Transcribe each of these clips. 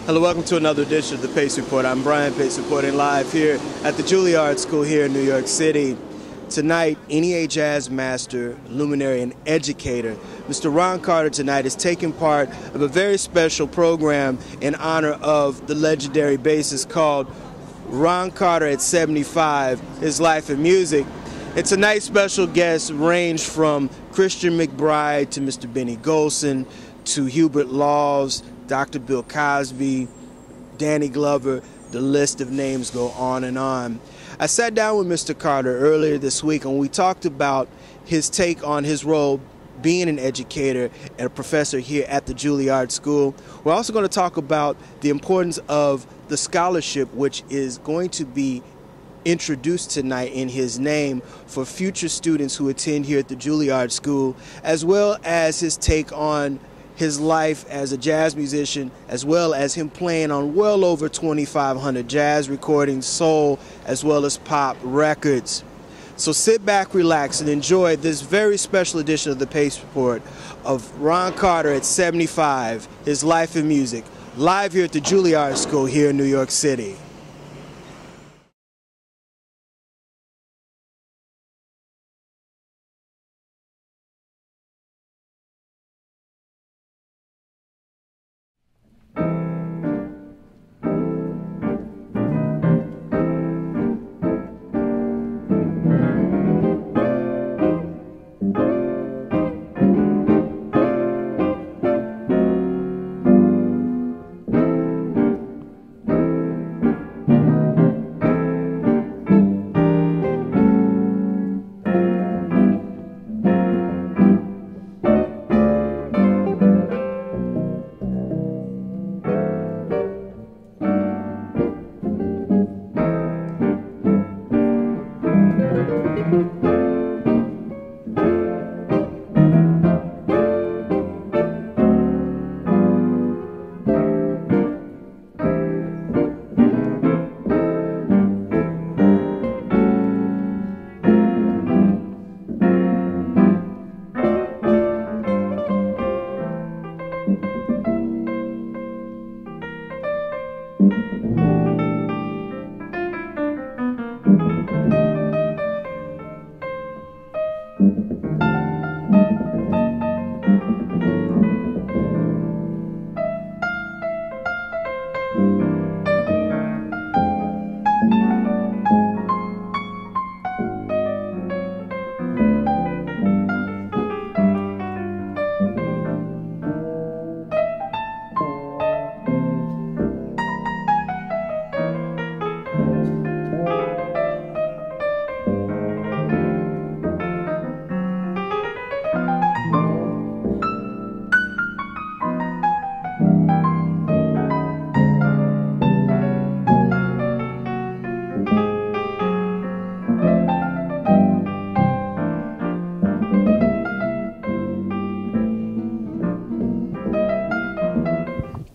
Hello, welcome to another edition of the Pace Report. I'm Brian Pace, reporting live here at the Juilliard School here in New York City. Tonight, NEA jazz master, luminary, and educator, Mr. Ron Carter tonight is taking part of a very special program in honor of the legendary bassist called Ron Carter at 75, His Life and Music. And tonight's special guests range from Christian McBride to Mr. Benny Golson to Hubert Laws, Dr. Bill Cosby, Danny Glover. The list of names go on and on. I sat down with Mr. Carter earlier this week and we talked about his take on his role being an educator and a professor here at the Juilliard School. We're also going to talk about the importance of the scholarship, which is going to be introduced tonight in his name for future students who attend here at the Juilliard School, as well as his take on his life as a jazz musician, as well as him playing on well over 2,500 jazz recordings, soul, as well as pop records. So sit back, relax, and enjoy this very special edition of the Pace Report of Ron Carter at 75, His Life and Music, live here at the Juilliard School here in New York City.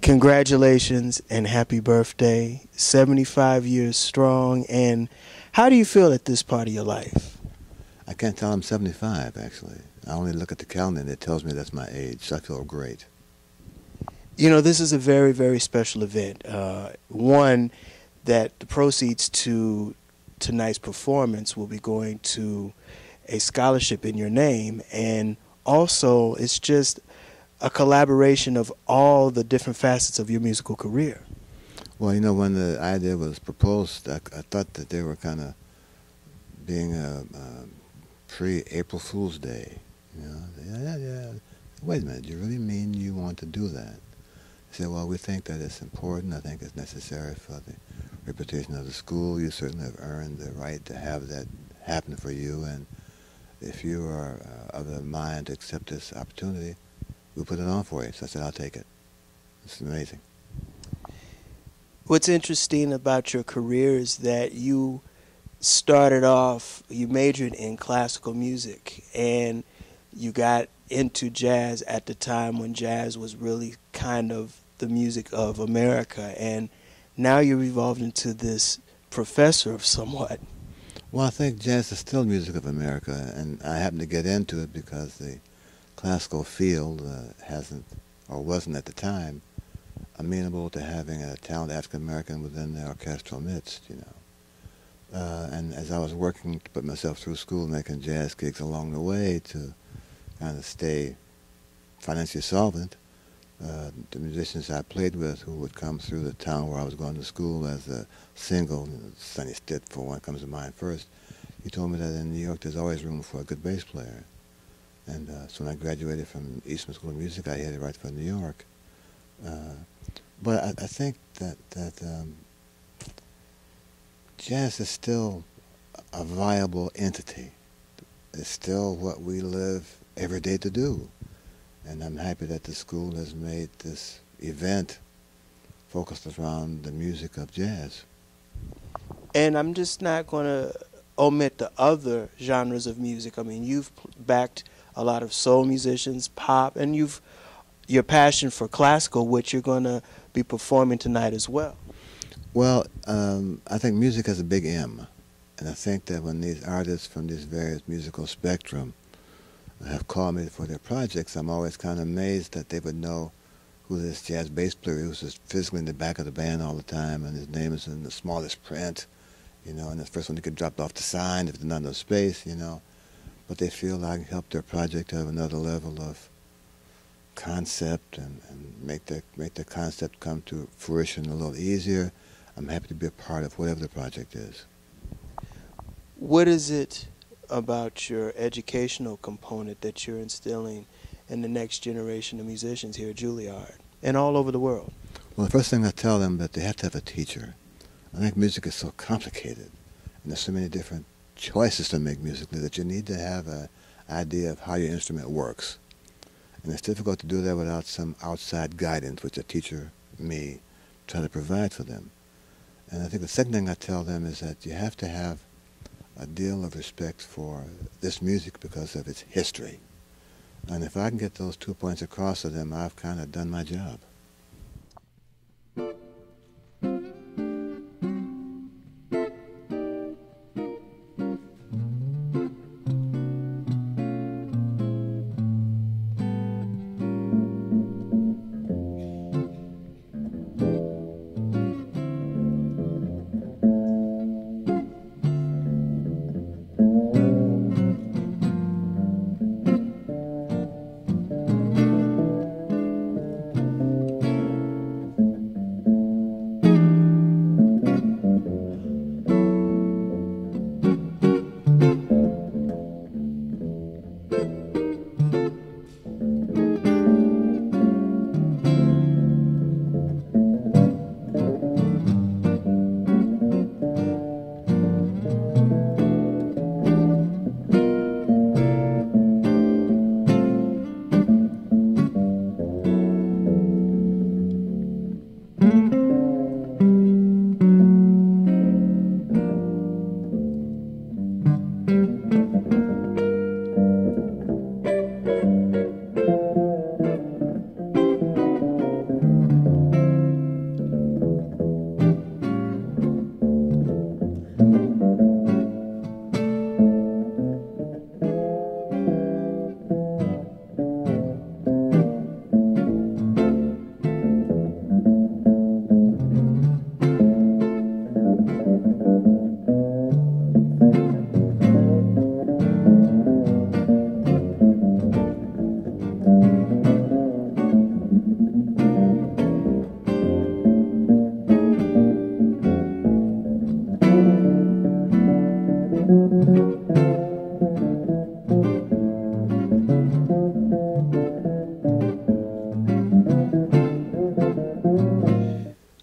Congratulations and happy birthday, 75 years strong. And how do you feel at this part of your life? I can't tell I'm 75, actually. I only look at the calendar and it tells me that's my age, so I feel great. You know, this is a very, very special event. One, that the proceeds to tonight's performance will be going to a scholarship in your name, and also it's just a collaboration of all the different facets of your musical career. Well, you know, when the idea was proposed, I thought that they were kind of being a pre-April Fool's Day. You know, yeah. Wait a minute, do you really mean you want to do that? I said, well, we think that it's important. I think it's necessary for the reputation of the school. You certainly have earned the right to have that happen for you, and if you are of the mind to accept this opportunity, we'll put it on for you. So I said, I'll take it. It's amazing. What's interesting about your career is that you started off, you majored in classical music, and you got into jazz at the time when jazz was really kind of the music of America, and now you're evolved into this professor of somewhat. Well, I think jazz is still music of America, and I happen to get into it because the classical field hasn't, or wasn't at the time, amenable to having a talented African American within the orchestral midst, you know. And as I was working to put myself through school, making jazz gigs along the way to kind of stay financially solvent, the musicians I played with who would come through the town where I was going to school as a single, Sonny Stitt for one comes to mind first, he told me that in New York there's always room for a good bass player. And so when I graduated from Eastman School of Music, I headed right for New York. But I think that jazz is still a viable entity. It's still what we live every day to do. And I'm happy that the school has made this event focused around the music of jazz. And I'm just not going to omit the other genres of music. I mean, you've backed a lot of soul musicians, pop, and your passion for classical, which you're going to be performing tonight as well. Well, I think music has a big M. And I think that when these artists from these various musical spectrum have called me for their projects, I'm always kind of amazed that they would know who this jazz bass player who's just physically in the back of the band all the time, and his name is in the smallest print, you know, and the first one they could drop off the sign if there's not enough space, you know. But they feel I can help their project have another level of concept and make the concept come to fruition a little easier. I'm happy to be a part of whatever the project is. What is it about your educational component that you're instilling in the next generation of musicians here at Juilliard and all over the world? Well, the first thing I tell them that they have to have a teacher. I think music is so complicated, and there's so many different choices to make musically that you need to have an idea of how your instrument works. And it's difficult to do that without some outside guidance, which a teacher, me, try to provide for them. And I think the second thing I tell them is that you have to have a deal of respect for this music because of its history. And if I can get those 2 points across to them, I've kind of done my job.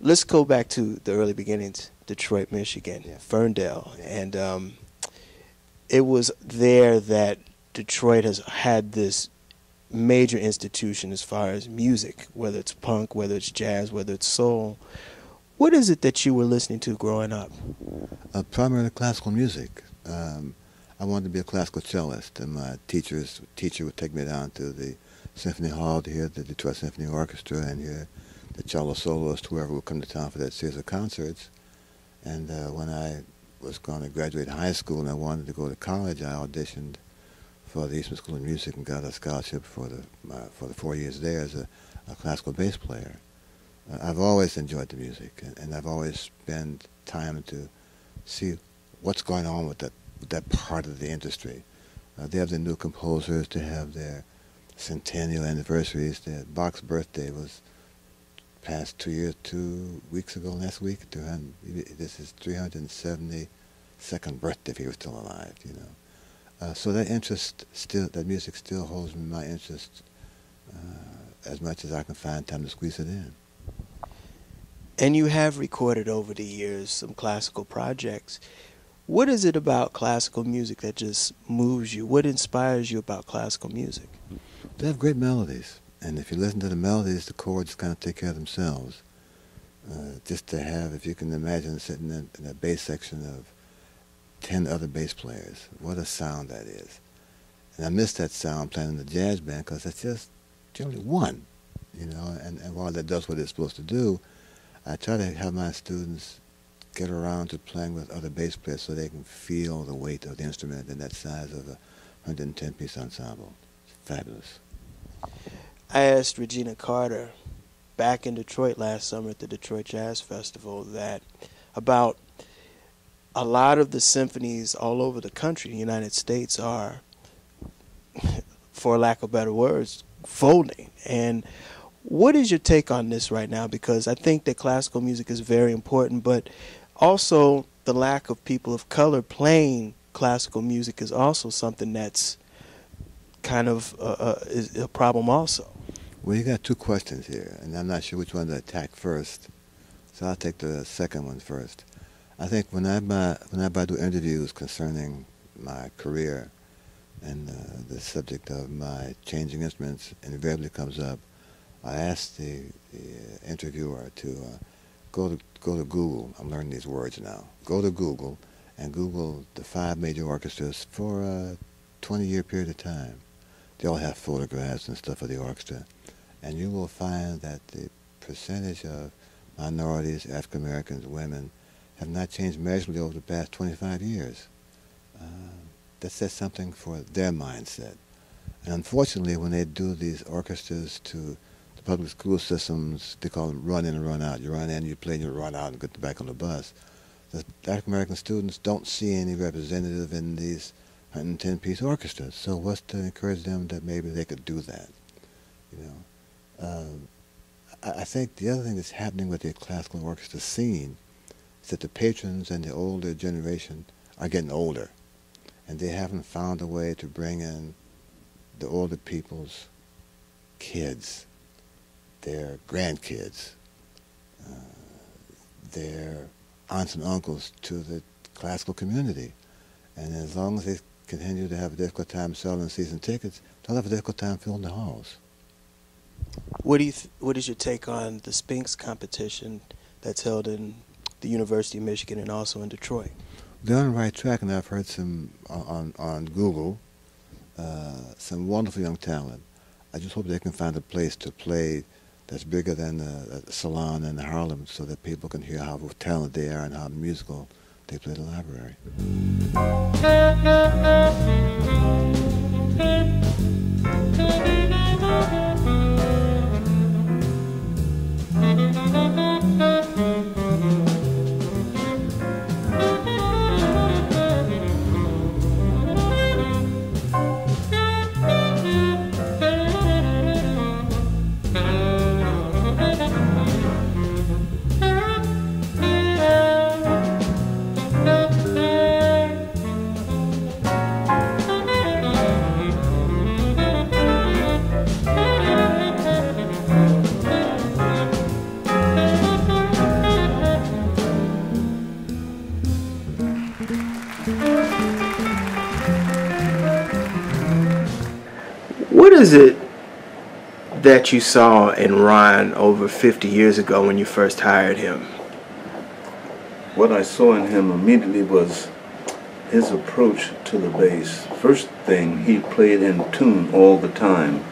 Let's go back to the early beginnings, Detroit, Michigan, Yeah. Ferndale. And it was there that Detroit has had this major institution as far as music, whether it's punk, whether it's jazz, whether it's soul. What is it that you were listening to growing up? Primarily classical music. I wanted to be a classical cellist, and my teacher would take me down to the Symphony Hall to hear the Detroit Symphony Orchestra and hear the cello soloist, whoever would come to town for that series of concerts. And when I was going to graduate high school and I wanted to go to college, I auditioned for the Eastman School of Music and got a scholarship for the 4 years there as a classical bass player. I've always enjoyed the music, and I've always spent time to see what's going on with that part of the industry. They have the new composers, they have their centennial anniversaries. Bach's birthday was past 2 weeks ago, last week. This is 372nd birthday if he was still alive, you know. So that interest still, that music still holds my interest as much as I can find time to squeeze it in. And you have recorded over the years some classical projects. What is it about classical music that just moves you? What inspires you about classical music? They have great melodies, and if you listen to the melodies, the chords kind of take care of themselves. Just to have, if you can imagine sitting in a bass section of 10 other bass players, what a sound that is. And I miss that sound playing in the jazz band because it's just generally one, you know, and while that does what it's supposed to do, I try to have my students get around to playing with other bass players so they can feel the weight of the instrument in that size of a 110-piece ensemble. It's fabulous. I asked Regina Carter back in Detroit last summer at the Detroit Jazz Festival about a lot of the symphonies all over the country, the United States, are, for lack of better words, folding. And what is your take on this right now? Because I think that classical music is very important, but also the lack of people of color playing classical music is also something that's kind of is a problem also. Well, you got two questions here, and I'm not sure which one to attack first, so I'll take the second one first. I think whenever I do interviews concerning my career and the subject of my changing instruments invariably comes up, I asked the interviewer to go to Google. I'm learning these words now. Go to Google and Google the 5 major orchestras for a 20-year period of time. They all have photographs and stuff of the orchestra. And you will find that the percentage of minorities, African Americans, women, have not changed measurably over the past 25 years. That says something for their mindset. And unfortunately, when they do these orchestras to public school systems, they call them run in and run out. You run in, you play, and you run out and get back on the bus. The African-American students don't see any representative in these 110-piece orchestras. So what's to encourage them that maybe they could do that? You know, I think the other thing that's happening with the classical orchestra scene is that the patrons and the older generation are getting older, and they haven't found a way to bring in the older people's kids, their grandkids, their aunts and uncles to the classical community. And as long as they continue to have a difficult time selling season tickets, they'll have a difficult time filling the halls. What is your take on the Spinks competition that's held in the University of Michigan and also in Detroit? They're on the right track, and I've heard some on Google, some wonderful young talent. I just hope they can find a place to play that's bigger than the salon in Harlem so that people can hear how talented they are and how musical they play the library. What is it that you saw in Ron over 50 years ago when you first hired him? What I saw in him immediately was his approach to the bass. First thing, he played in tune all the time,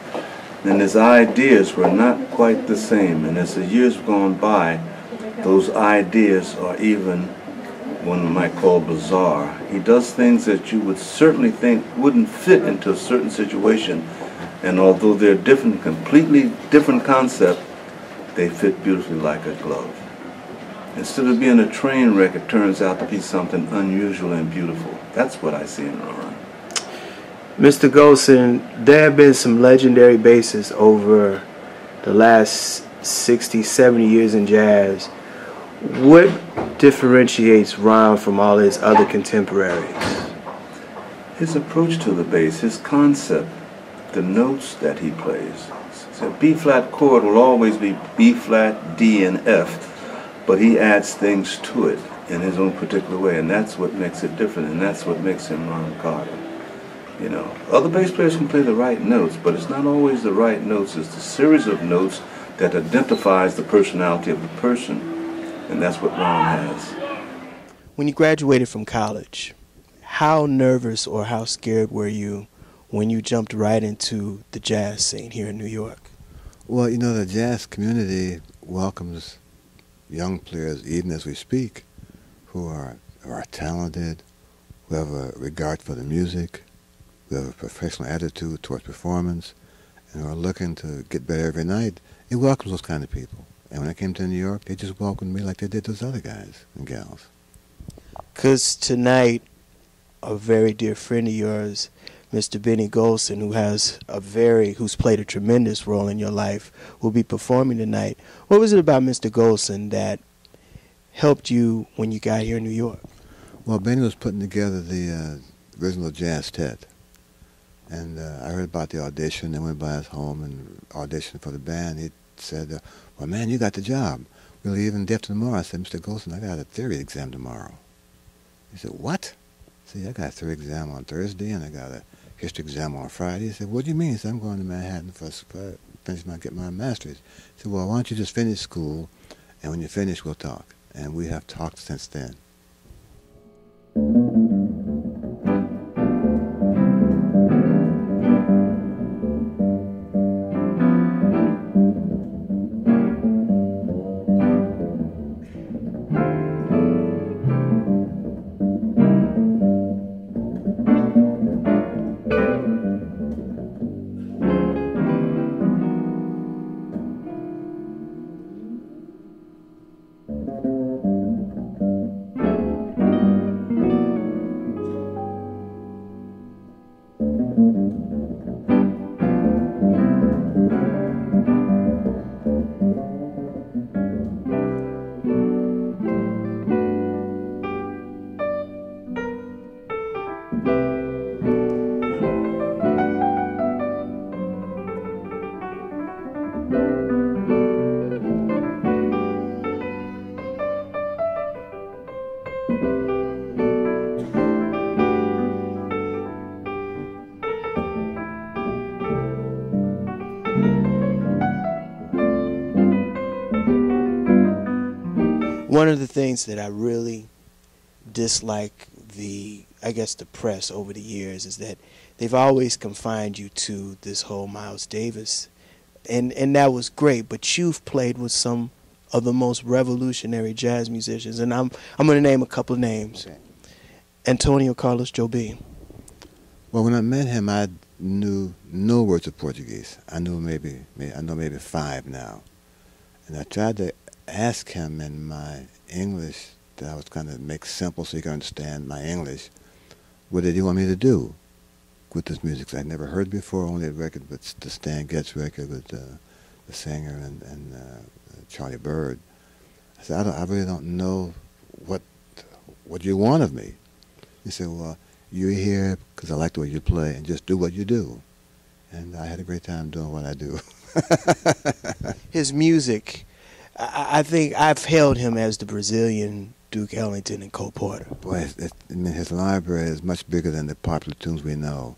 and his ideas were not quite the same. And as the years have gone by, those ideas are even one might call bizarre. He does things that you would certainly think wouldn't fit into a certain situation, and although they're different, completely different concept, they fit beautifully like a glove. Instead of being a train wreck, it turns out to be something unusual and beautiful. That's what I see in Ron. Mr. Golson, there have been some legendary bassists over the last 60, 70 years in jazz. What differentiates Ron from all his other contemporaries? His approach to the bass, his concept, the notes that he plays. So B-flat chord will always be B-flat, D, and F, but he adds things to it in his own particular way, and that's what makes it different, and that's what makes him Ron Carter. You know, other bass players can play the right notes, but it's not always the right notes. It's the series of notes that identifies the personality of the person, and that's what Ron has. When you graduated from college, how nervous or how scared were you when you jumped right into the jazz scene here in New York? Well, you know, the jazz community welcomes young players, even as we speak, who are talented, who have a regard for the music, who have a professional attitude towards performance, and who are looking to get better every night. It welcomes those kind of people. And when I came to New York, they just welcomed me like they did those other guys and gals. Because tonight, a very dear friend of yours, Mr. Benny Golson, who's played a tremendous role in your life, will be performing tonight. What was it about Mr. Golson that helped you when you got here in New York? Well, Benny was putting together the original Jazz Tet. And I heard about the audition and went by his home and auditioned for the band. He said, well, man, you got the job. We'll leave in depth tomorrow. I said, Mr. Golson, I got a theory exam tomorrow. He said, what? See, I got a theory exam on Thursday, and I got a history exam on Friday. He said, what do you mean? He said, I'm going to Manhattan get my master's. He said, well, why don't you just finish school, and when you finish, we'll talk. And we have talked since then. One of the things that I really dislike the press over the years is that they've always confined you to this whole Miles Davis. And that was great, but you've played with some of the most revolutionary jazz musicians, and I'm going to name a couple of names. Okay. Antonio Carlos Jobim. Well, when I met him, I knew no words of Portuguese. I know maybe 5 now. And I tried to ask him in my English that I was going to make simple so he could understand my English. What did he want me to do with this music? I'd never heard before, only a record with the Stan Getz record with the singer and Charlie Bird. I said, I really don't know what you want of me. He said, well, you're here because I like the way you play, and just do what you do. And I had a great time doing what I do. His music, I think I've hailed him as the Brazilian Duke Ellington and Cole Porter. Boy, his library is much bigger than the popular tunes we know.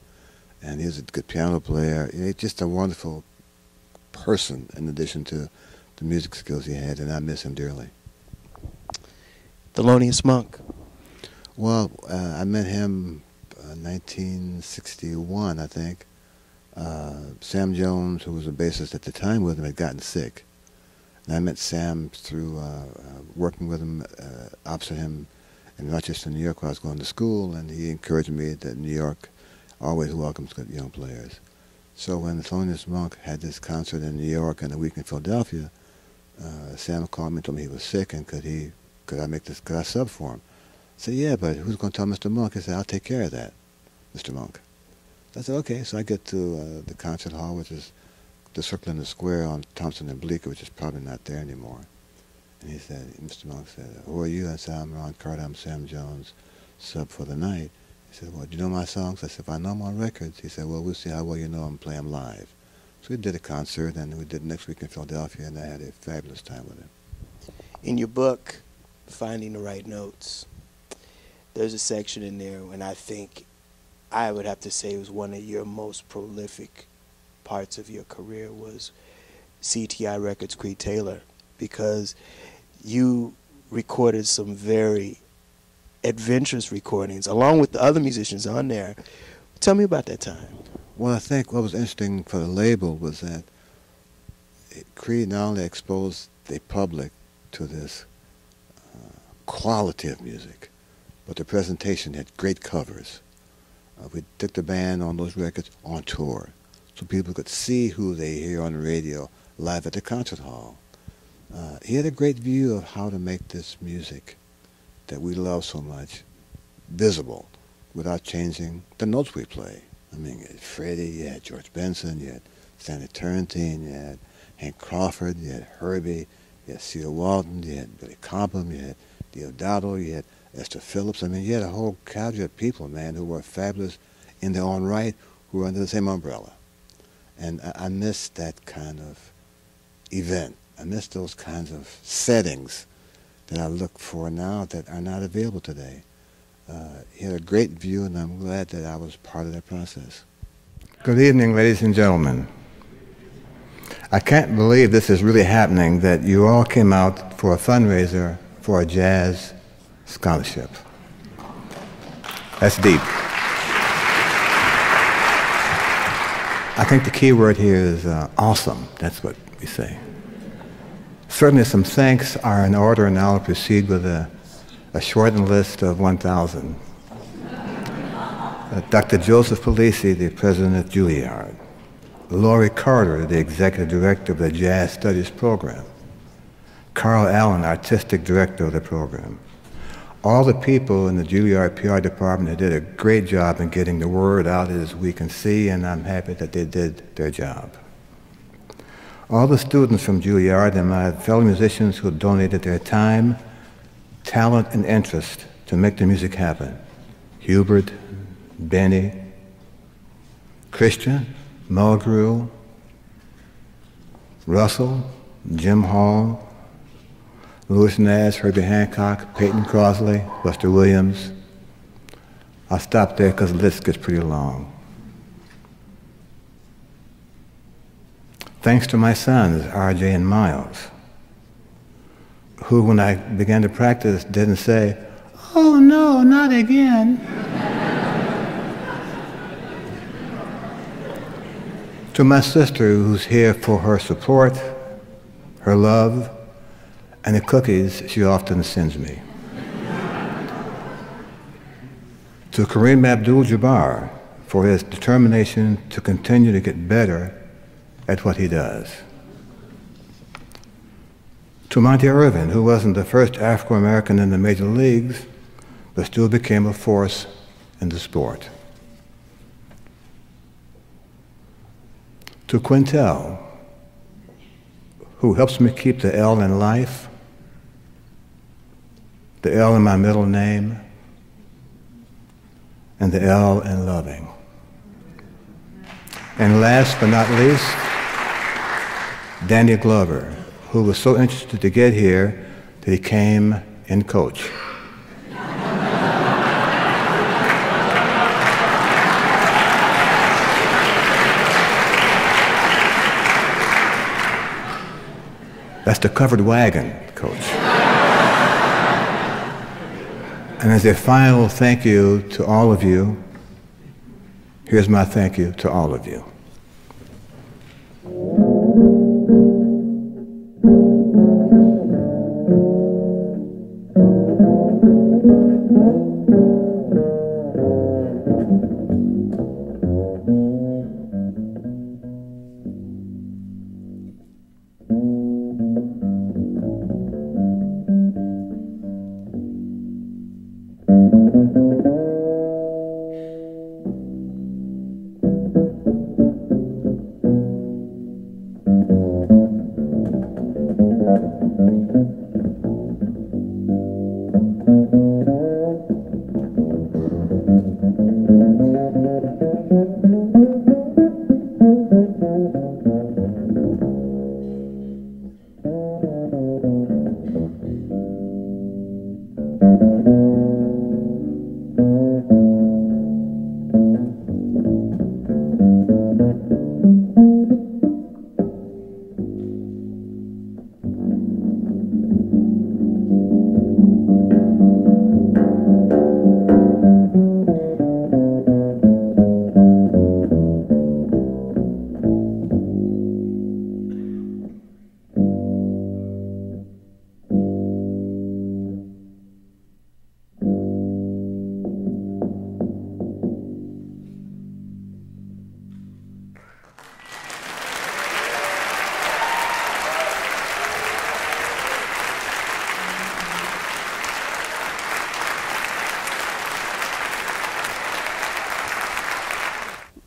And he's a good piano player. He's just a wonderful person in addition to the music skills he had, and I miss him dearly. Thelonious Monk. Well, I met him in 1961, I think. Sam Jones, who was a bassist at the time with him, had gotten sick. And I met Sam through working with him opposite him in Rochester, New York, where I was going to school, and he encouraged me that New York always welcomes good young players. So when Thelonious Monk had this concert in New York and a week in Philadelphia, Sam called me and told me he was sick and could I sub for him? I said, yeah, but who's going to tell Mr. Monk? He said, I'll take care of that, Mr. Monk. I said, okay. So I get to the concert hall, which is the circle in the square on Thompson and Bleecker, which is probably not there anymore. And he said, Mr. Monk said, who are you? I said, I'm Ron Carter, I'm Sam Jones, sub for the night. He said, well, do you know my songs? I said, if I know them on records. He said, well, we'll see how well you know them and play them live. So we did a concert, and we did next week in Philadelphia, and I had a fabulous time with him. In your book, Finding the Right Notes, there's a section in there, and I think I would have to say it was one of your most prolific parts of your career was CTI Records Creed Taylor, because you recorded some very adventurous recordings along with the other musicians on there. Tell me about that time. Well, I think what was interesting for the label was that Creed not only exposed the public to this quality of music, but the presentation had great covers. We took the band on those records on tour, so people could see who they hear on the radio live at the concert hall. He had a great view of how to make this music that we love so much visible without changing the notes we play. I mean, you had Freddie, you had George Benson, you had Stanley Turrentine, you had Hank Crawford, you had Herbie, you had Seal Walton, you had Billy Cobham, you had Deodato, you had Esther Phillips. I mean, you had a whole cadre of people, man, who were fabulous in their own right, who were under the same umbrella. And I missed that kind of event. I missed those kinds of settings that I look for now that are not available today. He had a great view, and I'm glad that I was part of that process. Good evening, ladies and gentlemen. I can't believe this is really happening, that you all came out for a fundraiser for a jazz scholarship. That's deep. I think the key word here is awesome. That's what we say. Certainly some thanks are in order, and I'll proceed with a shortened list of 1,000. Dr. Joseph Polisi, the president of Juilliard. Laurie Carter, the executive director of the Jazz Studies program. Carl Allen, artistic director of the program. All the people in the Juilliard PR department that did a great job in getting the word out, as we can see, and I'm happy that they did their job. All the students from Juilliard and my fellow musicians who donated their time, talent, and interest to make the music happen. Hubert, Benny, Christian, Mulgrew, Russell, Jim Hall, Louis Nash, Herbie Hancock, Peyton Crosley, Buster Williams. I'll stop there because the list gets pretty long. Thanks to my sons, RJ and Miles, who, when I began to practice, didn't say, "Oh no, not again." To my sister, who's here for her support, her love, and the cookies she often sends me. To Kareem Abdul-Jabbar for his determination to continue to get better at what he does. To Monty Irvin, who wasn't the first Afro-American in the major leagues, but still became a force in the sport. To Quintel, who helps me keep the L in life, the L in my middle name, and the L in loving. And last but not least, Danny Glover, who was so interested to get here that he came in coach. That's the covered wagon, coach. And as a final thank you to all of you, here's my thank you to all of you.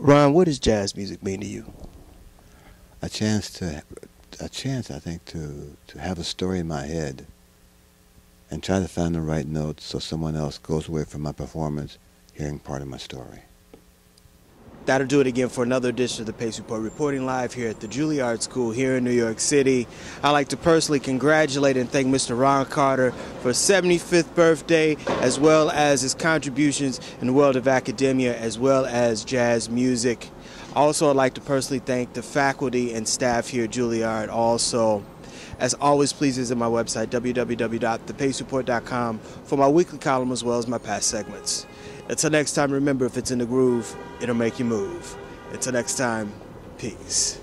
Ron, what does jazz music mean to you? A chance, I think, to have a story in my head and try to find the right notes so someone else goes away from my performance hearing part of my story. That'll do it again for another edition of the Pace Report, reporting live here at the Juilliard School here in New York City. I'd like to personally congratulate and thank Mr. Ron Carter for his 75th birthday, as well as his contributions in the world of academia, as well as jazz music. Also, I'd like to personally thank the faculty and staff here at Juilliard also. As always, please visit my website, www.thepacereport.com, for my weekly column as well as my past segments. Until next time, remember, if it's in the groove, it'll make you move. Until next time, peace.